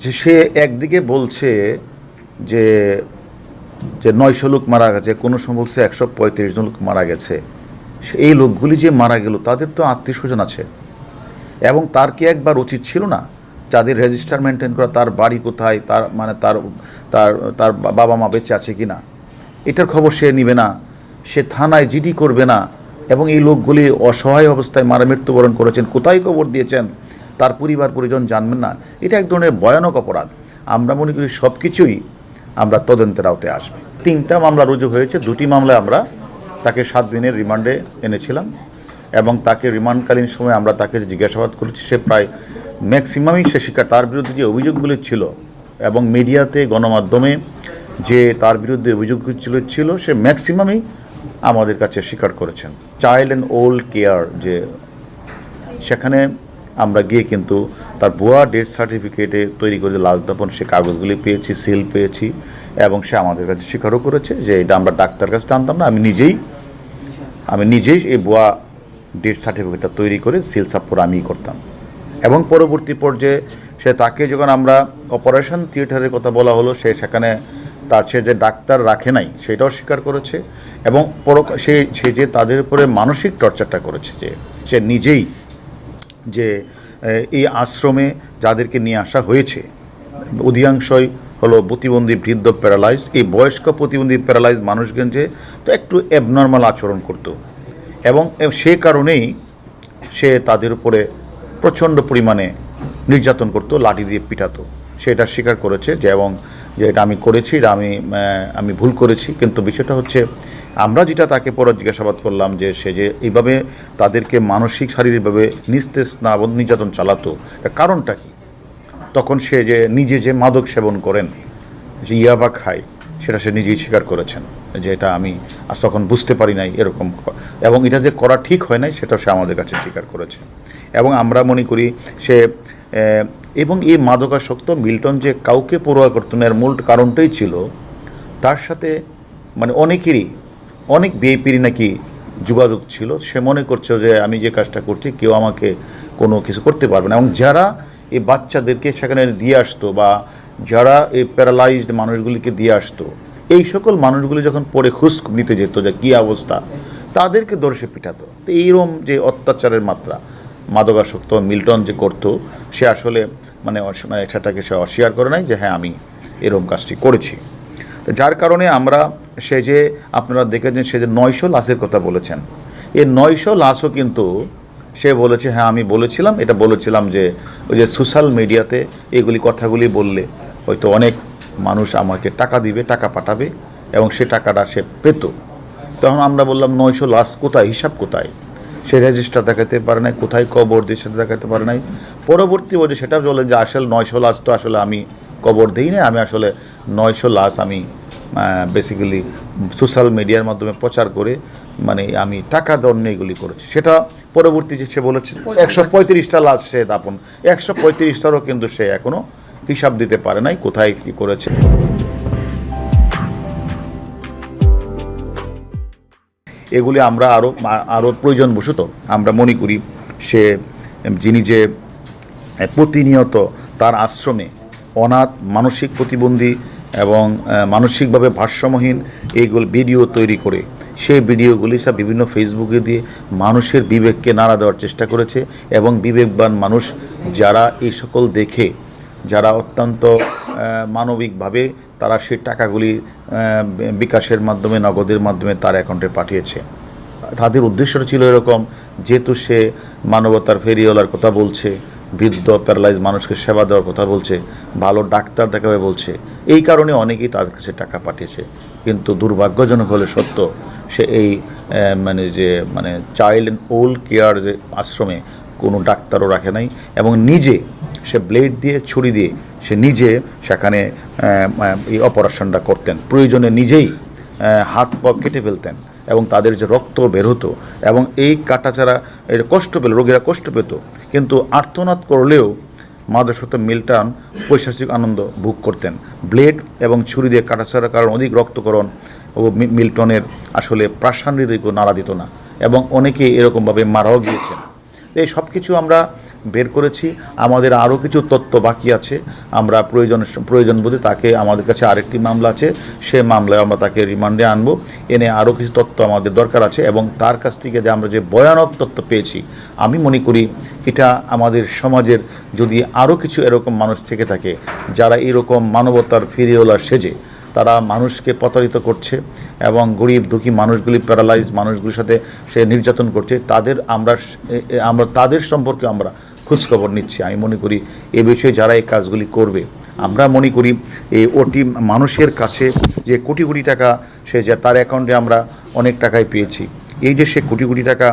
যে সে একদিকে বলছে যে যে ৯০০ লোক মারা গেছে, কোনো সময় বলছে ১৩৫ জন লোক মারা গেছে। এই লোকগুলি যে মারা গেল তাদের তো আত্মীয় স্বজন আছে, এবং তার কি একবার উচিত ছিল না যাদের রেজিস্টার মেনটেন করা, তার বাড়ি কোথায়, তার মানে তার তার তার বাবা মা বেঁচে আছে কি না, এটার খবর সে নিবে না, সে থানায় জিডি করবে না, এবং এই লোকগুলি অসহায় অবস্থায় মারা মৃত্যুবরণ করেছেন, কোথায় কবর দিয়েছেন তার পরিবার পরিজন জানবেন না। এটা এক ধরনের ভয়ানক অপরাধ। আমরা মনে করি সব কিছুই আমরা তদন্তের আওতায় আসবে। ৩টা মামলা রুজু হয়েছে, 2টি মামলায় আমরা তাকে 7 দিনের রিমান্ডে এনেছিলাম, এবং তাকে রিমান্ডকালীন সময় আমরা তাকে জিজ্ঞাসাবাদ করেছি। সে প্রায় ম্যাক্সিমামই সে স্বীকার, তার বিরুদ্ধে যে অভিযোগগুলি ছিল এবং মিডিয়াতে গণমাধ্যমে যে তার বিরুদ্ধে অভিযোগগুলো ছিল সে ম্যাক্সিমামই আমাদের কাছে স্বীকার করেছেন। চাইল্ড অ্যান্ড ওল্ড কেয়ার, যে সেখানে আমরা গিয়ে কিন্তু তার ভুয়া ডেথ সার্টিফিকেটে তৈরি করে লাশ দাফন সে কাগজগুলি পেয়েছি, সিল পেয়েছি, এবং সে আমাদের কাছে স্বীকারও করেছে যে এটা আমরা ডাক্তার কাছে আনতাম না, আমি নিজেই এই ভুয়া ডেথ সার্টিফিকেটটা তৈরি করে সিল সাপ্পর আমিই করতাম। এবং পরবর্তী পর্যায়ে তাকে যখন আমরা অপারেশন থিয়েটারের কথা বলা হলো, সেখানে সে যে ডাক্তার রাখে নাই সেটাও স্বীকার করেছে, এবং সে যে তাদের উপরে মানসিক টর্চারটা করেছে, যে সে নিজেই যে এই আশ্রমে যাদেরকে নিয়ে আসা হয়েছে অধিকাংশই হলো প্রতিবন্ধী, বৃদ্ধ, প্যারালাইজ। এই বয়স্ক প্রতিবন্ধী প্যারালাইজ মানুষগঞ্জে তো একটু অ্যাবনর্মাল আচরণ করত, এবং সে কারণেই সে তাদের উপরে প্রচণ্ড পরিমাণে নির্যাতন করত, লাঠি দিয়ে পিটাতো। সেটা স্বীকার করেছে যে, এবং যে এটা আমি করেছি, এটা আমি ভুল করেছি। কিন্তু বিষয়টা হচ্ছে আমরা যেটা তাকে পরে জিজ্ঞাসাবাদ করলাম যে সে যে এইভাবে তাদেরকে মানসিক শারীরিকভাবে নিস্তেজ না নির্যাতন চালাতো, কারণটা কি? তখন সে যে নিজে যে মাদক সেবন করেন, যে ইয়াবা খায়, সেটা সে নিজেই স্বীকার করেছেন যে এটা আমি তখন বুঝতে পারি নাই এরকম, এবং এটা যে করা ঠিক হয় নাই সেটাও সে আমাদের কাছে স্বীকার করেছে। এবং আমরা মনে করি সে এবং এই মাদকাসক্ত মিল্টন যে কাউকে পরোয়া করতো না, এর মূল কারণটাই ছিল তার সাথে মানে অনেক বিএপির নাকি যোগাযোগ ছিল। সে মনে করছে যে আমি যে কাজটা করছি কেউ আমাকে কোনো কিছু করতে পারবে না, এবং যারা এই বাচ্চাদেরকে সেখানে দিয়ে আসতো বা যারা এই প্যারালাইজড মানুষগুলিকে দিয়ে আসতো, এই সকল মানুষগুলি যখন পরে খোঁজ নিতে যেত যে কী অবস্থা, তাদেরকে দর্শে পিঠাতো। তো এইরকম যে অত্যাচারের মাত্রা মাদকাসক্ত মিল্টন যে করতো, সে আসলে মানে সেটাকে সে অস্বীকার করে নাই যে হ্যাঁ আমি এরকম কাজটি করেছি। তো যার কারণে আমরা সে যে আপনারা দেখেছেন সে যে ৯০০ লাশের কথা বলেছেন, এই ৯০০ লাশও কিন্তু সে বলেছে হ্যাঁ আমি বলেছিলাম, এটা বলেছিলাম যে ওই যে সোশ্যাল মিডিয়াতে এগুলি কথাগুলি বললে হয়তো অনেক মানুষ আমাকে টাকা দিবে, টাকা পাঠাবে, এবং সে টাকাটা সে পেত। তখন আমরা বললাম ৯০০ লাশ কোথায়, হিসাব কোথায়? সে রেজিস্টার দেখাতে পারে নাই, কোথায় কবর দিয়ে সেটা দেখাতে পারে নাই। পরবর্তী বলছে সেটা বলেন যে আসলে ৯০০ লাশ তো আসলে আমি কবর দিই না, আমি আসলে ৯০০ লাশ আমি বেসিক্যালি সোশ্যাল মিডিয়ার মাধ্যমে প্রচার করে মানে আমি টাকা দণ্ড এগুলি করেছি। সেটা পরবর্তী যে সে বলেছে ১৩৫টা লাশ সে দাপন, ১৩৫টারও কিন্তু সে এখনও হিসাব দিতে পারে নাই কোথায় কী করেছে। এগুলি আমরা আরও প্রয়োজনবশত আমরা মনে করি সে যিনি যে প্রতিনিয়ত তার আশ্রমে অনাথ, মানসিক প্রতিবন্ধী এবং মানসিকভাবে ভারসাম্যহীন এইগুলো ভিডিও তৈরি করে সেই ভিডিওগুলি সব বিভিন্ন ফেসবুকে দিয়ে মানুষের বিবেককে নাড়া দেওয়ার চেষ্টা করেছে, এবং বিবেকবান মানুষ যারা এই সকল দেখে যারা অত্যন্ত মানবিকভাবে তারা সেই টাকাগুলি বিকাশের মাধ্যমে, নগদের মাধ্যমে তার অ্যাকাউন্টে পাঠিয়েছে। তাদের উদ্দেশ্যটা ছিল এরকম, যেহেতু সে মানবতার ফেরিওয়ালার কথা বলছে, বৃদ্ধ প্যারালাইজ মানুষকে সেবা দেওয়ার কথা বলছে, ভালো ডাক্তার দেখাবে বলছে, এই কারণে অনেকেই তাদের কাছে টাকা পাঠিয়েছে। কিন্তু দুর্ভাগ্যজনক হলে সত্য, সে এই মানে চাইল্ড অ্যান্ড ওল্ড কেয়ার যে আশ্রমে কোনো ডাক্তারও রাখে নাই, এবং নিজে সে ব্লেড দিয়ে, ছুরি দিয়ে সে নিজে সেখানে এই অপারেশনটা করতেন। প্রয়োজনে নিজেই হাত পা কেটে ফেলতেন, এবং তাদের যে রক্ত বের হতো, এবং এই কাটাছাড়া এটা কষ্ট পেল, রোগীরা কষ্ট পেত, কিন্তু আর্তনাদ করলেও মাদকাসক্ত মিল্টন পৈশাচিক আনন্দ ভোগ করতেন। ব্লেড এবং ছুরি দিয়ে কাটাছাড়ার কারণ অধিক রক্তকরণ ও মিল্টনের আসলে প্রাণহৃদয়কে নাড়া দিত না, এবং অনেকেই এরকমভাবে মারাও গিয়েছেন। এই সব কিছু আমরা বের করেছি। আমাদের আরও কিছু তথ্য বাকি আছে, আমরা প্রয়োজন বোধে তাকে, আমাদের কাছে আরেকটি মামলা আছে, সে মামলায় আমরা তাকে রিমান্ডে আনবো, এনে আরও কিছু তথ্য আমাদের দরকার আছে। এবং তার কাছ থেকে যে আমরা যে ভয়ানক তথ্য পেয়েছি, আমি মনে করি এটা আমাদের সমাজের যদি আরও কিছু এরকম মানুষ থেকে থাকে যারা এরকম মানবতার ফিরিওয়ালা সেজে তারা মানুষকে প্রতারিত করছে এবং গরিব দুঃখী মানুষগুলি, প্যারালাইজ মানুষগুলির সাথে সে নির্যাতন করছে, আমরা তাদের সম্পর্কে আমরা খোঁজখবর নিচ্ছি। আমি মনে করি এ বিষয়ে যারা এই কাজগুলি করবে, আমরা মনে করি এই মানুষের কাছে যে কোটি কোটি টাকা সে যে তার অ্যাকাউন্টে আমরা অনেক টাকাই পেয়েছি, এই যে সে কোটি কোটি টাকা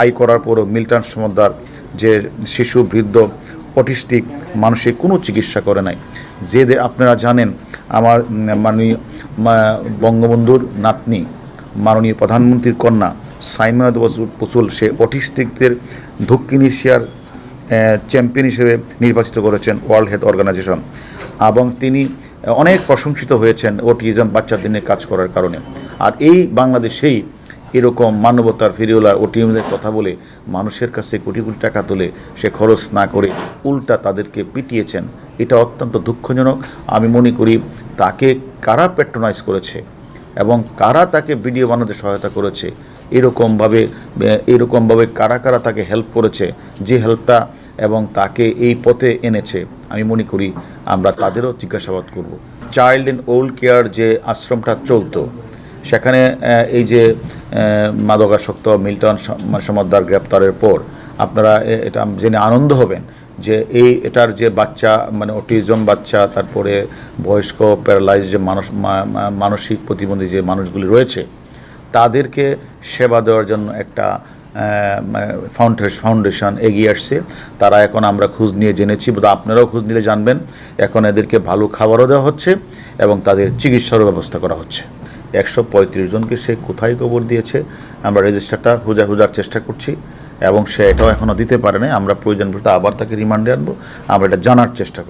আয় করার পরও মিল্টন সমদ্দার যে শিশু, বৃদ্ধ, অটিস্টিক মানুষের কোনো চিকিৎসা করে নাই। যে আপনারা জানেন আমার মাননীয় বঙ্গবন্ধুর নাতনি, মাননীয় প্রধানমন্ত্রীর কন্যা সাইমা পুতুল, সে অটিস্টিকদের দক্ষিণ এশিয়ার চ্যাম্পিয়ন হিসেবে নির্বাচিত করেছেন ওয়ার্ল্ড হেলথ অর্গানাইজেশন, এবং তিনি অনেক প্রশংসিত হয়েছেন অটিজম বাচ্চাদের নিয়ে কাজ করার কারণে। আর এই বাংলাদেশেই এরকম মানবতার ফিরিওয়ালা ওটিএমদের কথা বলে মানুষের কাছে কোটি কোটি টাকা তুলে সে খরচ না করে উল্টা তাদেরকে পিটিয়েছেন। এটা অত্যন্ত দুঃখজনক। আমি মনে করি তাকে কারা প্যাট্রোনাইজ করেছে এবং কারা তাকে ভিডিও বানাতে সহায়তা করেছে, এরকমভাবে কারা কারা তাকে হেল্প করেছে, যে হেল্পটা এবং তাকে এই পথে এনেছে, আমি মনে করি আমরা তাদেরও জিজ্ঞাসাবাদ করব। চাইল্ড অ্যান্ড ওল্ড কেয়ার যে আশ্রমটা চলতো, সেখানে এই যে মাদকাসক্ত মিল্টন সমদ্দার গ্রেপ্তারের পর আপনারা এটা জেনে আনন্দ হবেন যে এটার যে বাচ্চা, মানে অটিজম বাচ্চা, তারপরে বয়স্ক প্যারালাইজ যে মানসিক প্রতিবন্ধী যে মানুষগুলি রয়েছে, তাদেরকে সেবা দেওয়ার জন্য একটা ফাউন্ডেশন এগিয়ে আসছে। তারা এখন আমরা খোঁজ নিয়ে জেনেছি, বোধহয় আপনারাও খোঁজ নিলে জানবেন, এখন এদেরকে ভালো খাবারও দেওয়া হচ্ছে এবং তাদের চিকিৎসারও ব্যবস্থা করা হচ্ছে। 135 জনকে সে কোথায় কবর দিয়েছে আমরা রেজিস্টারটা খোঁজার চেষ্টা করছি, এবং সে এটাও এখনও দিতে পারে না। আমরা প্রয়োজন পড়তে আবার তাকে রিমান্ডে আনবো, আমরা এটা জানার চেষ্টা করব।